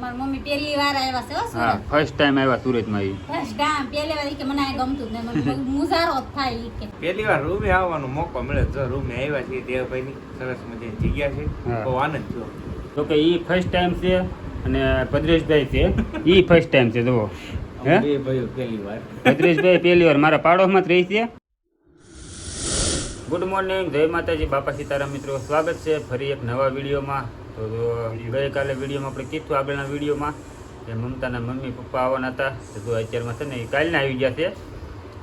તમારી મમ્મી પહેલી વાર આવ્યા છે હો સુરત. હા ફર્સ્ટ ટાઈમ આવ્યા સુરતમાં ઈ. ફર્સ્ટ ટાઈમ પહેલી વાર ઈ કે મને આ ગમતું જ નહીં, મને મુજારો જ થાય ઈ કે. પહેલી વાર રૂમે આવવાનો મોકો મળે. જો રૂમે આવ્યા છે દેવભાઈની સરસ મજાની જગ્યા છે. હા. બહુ આનંદ થયો. તો કે ઈ ફર્સ્ટ ટાઈમ છે અને ભદ્રેશભાઈ છે ઈ ફર્સ્ટ ટાઈમ છે જુઓ. હે બે ભાઈઓ પહેલી વાર. ભદ્રેશભાઈ પહેલી વાર મારા પાડોશમાં જ રહી છે. ગુડ મોર્નિંગ, જય માતાજી, બાપા સીતારામ. મિત્રો સ્વાગત છે ફરી એક નવા વિડીયોમાં. તો ગઈકાલે વિડીયોમાં આપણે કીધું આગળના વિડીયોમાં કે મમતાના મમ્મી પપ્પા આવવાના હતા. તો અત્યારમાં છે ને એ કાલના આવી ગયા છે.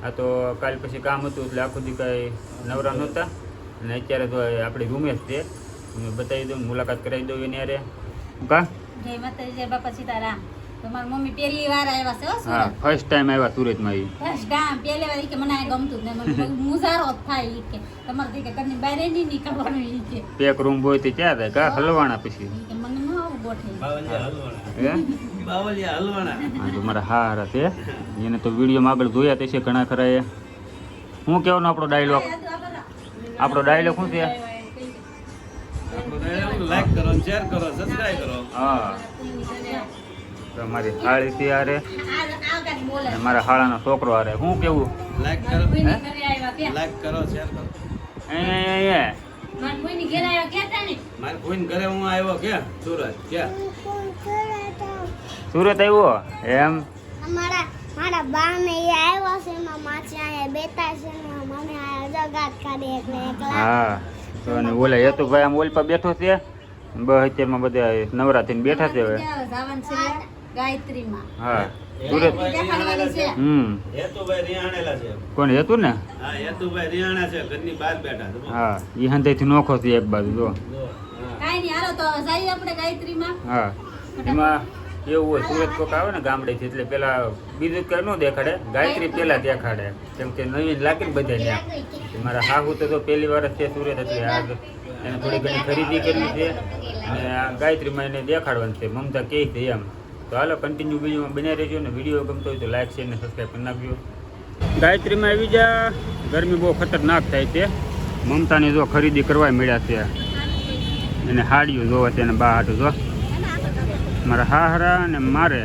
આ તો કાલ પછી કામ હતું એટલે આખું દી કાંઈ નવરા નહોતા અને અત્યારે તો આપણી રૂમે જ છે. હું બતાવી દઉં, મુલાકાત કરાવી દઉં એની હારે. કા જય માતાજી, જય બાપા સીતારામ. તમારી મમ્મી પહેલી વાર આવ્યા છે હો હા સુરત. ફર્સ્ટ ટાઈમ આવ્યા સુરતમાં એ. ફર્સ્ટ ટાઈમ પહેલી વાર ઈ કે મને આ ગમતું જ નહીં, મને મુજારો જ થાય ઈ કે. તમારે કે ઘરની બહાર નહીં નીકળવાનું ઈ કે. પેક રૂમ હોય તો ક્યાં થાય કા હલવાના પછી ઈ કે મને ન આવું ગોઠે. હે બાવલિયા હલવાના. હા તો મારા હારા છે એને તો વિડીયોમાં આગળ જોયા તે છે ઘણા ખરા એ. શું કહેવાનો આપણો ડાયલોગ? આપણો ડાયલોગ શું છે? લાઈક કરો, શેર કરો, સબસ્ક્રાઇબ કરો. હા તો મારી થાળી થી હારે આ કાંઈ બોલે. અને મારા હાળાનો છોકરો હારે. શું કેવું? લાઈક કરો, કોઈની ઘરે આવ્યા ત્યાં. લાઈક કરો, શેર કરો. એ મારા કોઈની ઘરે આવ્યા કહેતા ને. મારા કોઈને ઘરે હું આવ્યો કે સુરત ક્યાં? સુરત આવ્યો એમ? મારા બા ને એ આવ્યા છે એમાં માછી અહીંયા બેઠા છે ને મને આ જગાત કાઢે એટલે એકલા. હા તો અને ઓલા હેતુભાઈ આમ ઓલ પર બેઠો છે. બસ અત્યારમાં બધા નવરા થઈને બેઠા છે હવે. જવાનું છે ગાયત્રીમાં. હા સુરત. દેખાડવાની છે. હેતુભાઈ રિયાણેલા છે. કોણ હેતું ને? હા હેતુભાઈ રિયાણા છે, ઘરની બહાર બેઠા છે. હા એ હંધેથી નોખો છે એક બાજુ જો. કાંઈ નહીં, હાલો તો હવે જઈએ આપણે ગાયત્રીમાં. હા એમાં એવું હોય સુરત કોક આવે ને ગામડેથી એટલે પેલા બીજું કઈ ન દેખાડે, ગાયત્રી પેલા દેખાડે કેમ કે નવીન લાગે ને બધાને. મારા હાહુ તો પહેલી વાર જ છે સુરત એટલે આ એને થોડી ઘણી ખરીદી કરવી છે અને આ ગાયત્રીમાં એને દેખાડવાનું છે. મમતા કહે છે એમ. તો હાલો કન્ટિન્યુ વિડીયોમાં બન્યા રહેજો ને વિડીયો ગમતો હોય તો લાઈક શેર ને સબસ્ક્રાઈબ કરી નાખજો. ગાયત્રીમાં આવી જા, ગરમી બહુ ખતરનાક થાય છે. મમતાની જો ખરીદી કરવા મળ્યા છે એને હાડીઓ જોવે છે એને બા હાટું જો. મારા હાહરા અને મારે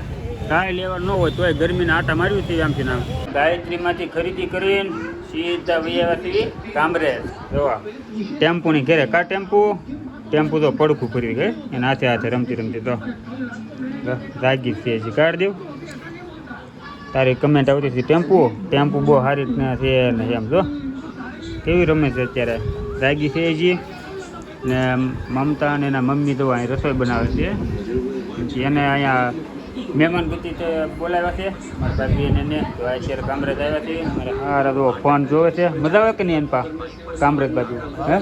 કાંઈ લેવા ન હોય તોય ગરમીના આટા માર્યું છે આમથી નામ. ગાયત્રીમાંથી ખરીદી કરીને સીધા વૈયા થી કામરેજ જોવા ટેમ્પોની ઘેરે. કા ટેમ્પો તો પડખું ફરી ગઈ એને હાથે હાથે રમતી રમતી તો જાગી છે હજી. કાઢ દેવ તારી કમેન્ટ આવતી હતી ટેમ્પો બહુ સારી રીતના છે ને એમ જો કેવી રમે છે અત્યારે. જાગી છે હજી ને મમતા અને એના મમ્મી તો અહીં રસોઈ બનાવે છે. એને અહીંયા મહેમાન ગતિ બોલાવ્યા છે મારા ભાઈ એને તો અત્યારે કામરેજ આવ્યા છે. મારે હારા તો ફોન જોવે છે. મજા આવે કે નહીં અનપા કામરેજ બાજુ? હે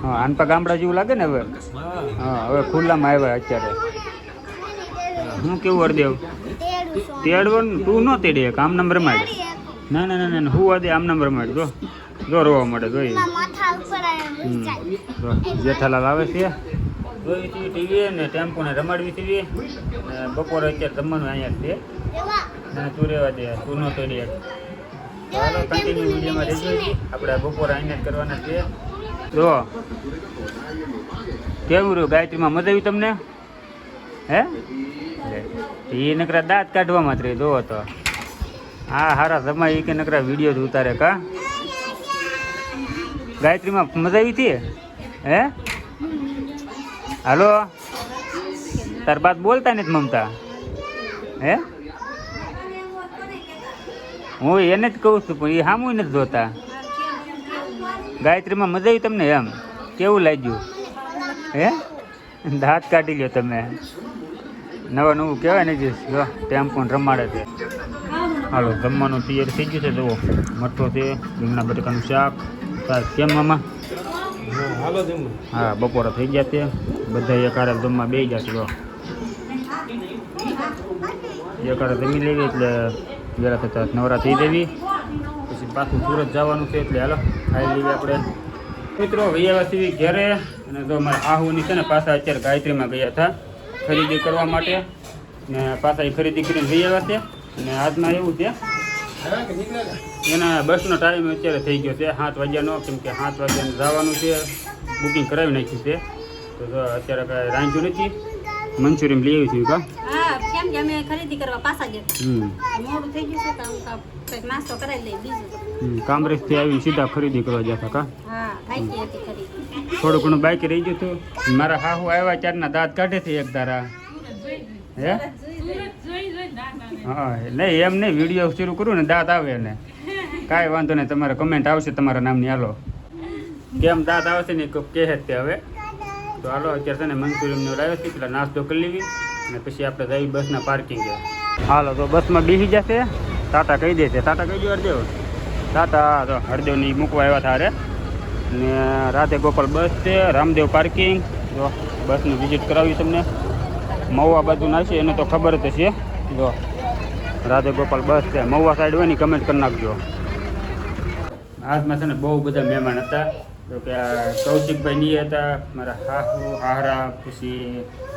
હા અનપા ગામડા જેવું લાગે ને હવે? હા હવે ખુલ્લામાં આવ્યા અત્યારે. હું કેવું અરદેવ તેડવાનું તું ન તેડી એક આમ નંબર માંડ. ના ના ના ના હું અદે આમ નંબર માંડ જો રોવા મળે જોઈ. માથા ઉપર આવ્યા જેઠાલાલ આવે છે જોઈ હતી ટીવી ને ટેમ્પોને રમાડવી હતી. બપોરે અત્યારે જમવાનું અહીંયા જ છે અને તું રહેવા દે તું ન તેડી એક. ચાલો કન્ટિન્યુ વિડીયોમાં રહેજો. આપણે બપોરે અહીંયા જ કરવાના છે. જો કેવું રહ્યું ગાયત્રીમાં? મજા આવી તમને? હે એ નકરા દાંત કાઢવામાં જ રહી જોવો તો. હા હારા જમાય એ કે નકરા વિડીયો જ ઉતારે. કા ગાયત્રીમાં મજા આવી હતી? હે હાલો તાર બાત બોલતા નથી મમતા? હે હું એને જ કહું છું પણ એ સામું નથી જોતા. ગાયત્રીમાં મજા આવી તમને એમ? કેવું લાગ્યું? હે દાંત કાઢી લ્યો તમે. નવા નવું કહેવાય ને જે જો ટેમ્પો રમાડે છે. હાલો જમવાનું તૈયાર થઈ ગયું છે. જુઓ મઠો છે, રીંગણા બટાકાનું શાક. કેમ મામા? હા બપોરે થઈ ગયા છે બધા એકારે જમવા બે ગયા છે. જો એકારે જમી લેવી એટલે વહેલા થતા નવરા થઈ દેવી પછી પાછું સુરત જવાનું છે એટલે હાલો ખાઈ લેવી આપણે. મિત્રો વૈયાવાસી ઘેરે અને જો મારા આહુની છે ને પાછા અત્યારે ગાયત્રીમાં ગયા હતા ખરીદી કરવા માટે ને પાછા એ ખરીદી કરીને લઈ આવ્યા છે. અને આજમાં એવું છે એના બસનો ટાઈમ અત્યારે થઈ ગયો છે 7 વાગ્યાનો કેમ કે 7 વાગ્યાનું જવાનું છે. બુકિંગ કરાવી નાખ્યું છે તો અત્યારે કાંઈ રાંધ્યું નથી. મંચુરિયન લઈ આવી છું કા કે અમે ખરીદી કરવા પાછા ગયા હમ મોડું થઈ ગયું છે તો હું કંઈક નાસ્તો કરાવી લઈ બીજું તો. કામરેજથી આવી સીધા ખરીદી કરવા જતા કા હા થાકી હતી ખરીદી. થોડું ઘણું બાકી રહી ગયું હતું મારા હાહુ આવ્યા ત્યારના દાંત કાઢે છે એક તારા હે હા નહીં એમ નહીં વિડીયો શરૂ કરું ને દાંત આવે ને કાંઈ વાંધો નહીં તમારે કમેન્ટ આવશે તમારા નામની હાલો કેમ દાંત આવશે ને કહે જ તે હવે તો હાલો અત્યારે છે ને મંચુરિયનનો લાવ્યો છે પેલા નાસ્તો કરી લેવી અને પછી આપણે જઈ બસના પાર્કિંગે હાલો તો બસમાં બેસી જશે ટાટા કહી દેશે ટાટા કહી દો હરદેવ ટાટા તો હરદેવની મૂકવા આવ્યા હતા અરે ને રાધે ગોપાલ બસ છે રામદેવ પાર્કિંગ જો બસની વિઝિટ કરાવી તમને મહુવા બાજુ નાખશે એને તો ખબર જ છે જો રાધે ગોપાલ બસ છે મહુવા સાઈડ હોય ને કમેન્ટ કરી નાખજો આજમાં છે ને બહુ બધા મહેમાન હતા તો કે આ કૌશિકભાઈ ની હતા મારા હાહુ હારા પછી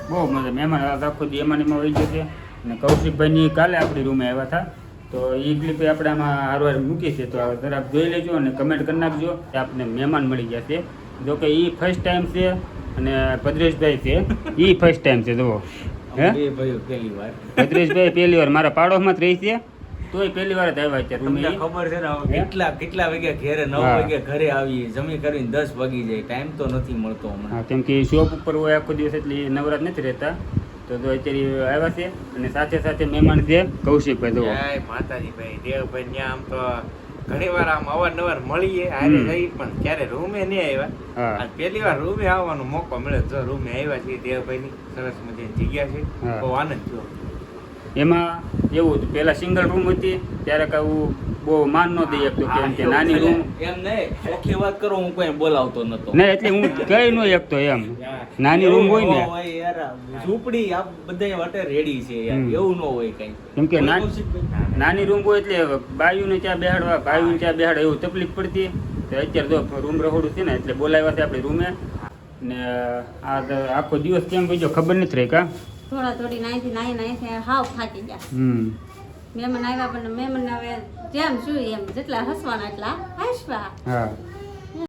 બહુ મજા મહેમાન આખો દી એમાં વહી ગયો છે અને કૌશિકભાઈની કાલે આપણી રૂમે આવ્યા હતા તો એ ક્લિપ આપણે આમાં હારવાર મૂકી છે તો જરાક જોઈ લેજો અને કમેન્ટ કરી નાખજો કે આપણને મહેમાન મળી ગયા છે જો કે એ ફર્સ્ટ ટાઈમ છે અને ભદ્રેશભાઈ છે એ ફર્સ્ટ ટાઈમ છે જુઓ હે ભદ્રેશભાઈ પહેલી વાર મારા પાડોશમાં જ રહી છે તોય પહેલી વાર જ આવ્યા છે તમને ખબર છે ને હવે કેટલા વાગ્યા ઘરે 9 હા. વાગ્યા ઘરે આવીએ જમી કરીને 10 વાગી જાય ટાઈમ તો નથી મળતો હમણાં હા કેમ કે શોપ ઉપર હોય આખો દિવસ એટલે નવરાત નથી રહેતા તો અત્યારે આવ્યા છે અને સાથે સાથે મહેમાન છે કૌશિકભાઈ જુઓ જય માતાજી ભાઈ દેવભાઈ ત્યાં આમ તો ઘણી વાર આમ અવારનવાર મળીએ હારે રહી પણ ક્યારે રૂમે નહીં આવ્યા હા આ પહેલી વાર રૂમે આવવાનો મોકો મળ્યો જો રૂમે આવ્યા છે દેવભાઈની સરસ મજાની જગ્યા છે હા. બહુ આનંદ થયો એમાં એવું હતું પહેલા સિંગલ રૂમ હતી ત્યારે કાંઈ બહુ માન ન દઈ શકતો કેમ કે નાની રૂમ એમ નહીં ચોખ્ખી વાત કરો હું કોઈ બોલાવતો નતો નહીં એટલે હું કઈ ન શકતો એમ નાની રૂમ હોય ને હોય યાર ઝૂંપડી આ બધા વાટે રેડી છે યાર હમ. એવું ન હોય કઈ કેમ કે નાની રૂમ હોય એટલે બાયુને ત્યાં બેહાડવા ભાઈઓને ત્યાં બેહાડવા એવું તકલીફ પડતી તો અત્યારે જો રૂમ રહોડું છે ને એટલે બોલાવ્યા છે આપણી રૂમે ને આ આખો દિવસ કેમ ગયો ખબર નથી રહી કા થોડા થોડી નાઈથી હાવ થાકી ગયા મહેમાન આવ્યા પણ મહેમાન હવે જેમ શું એમ જેટલા હસવાના એટલા હસવા હા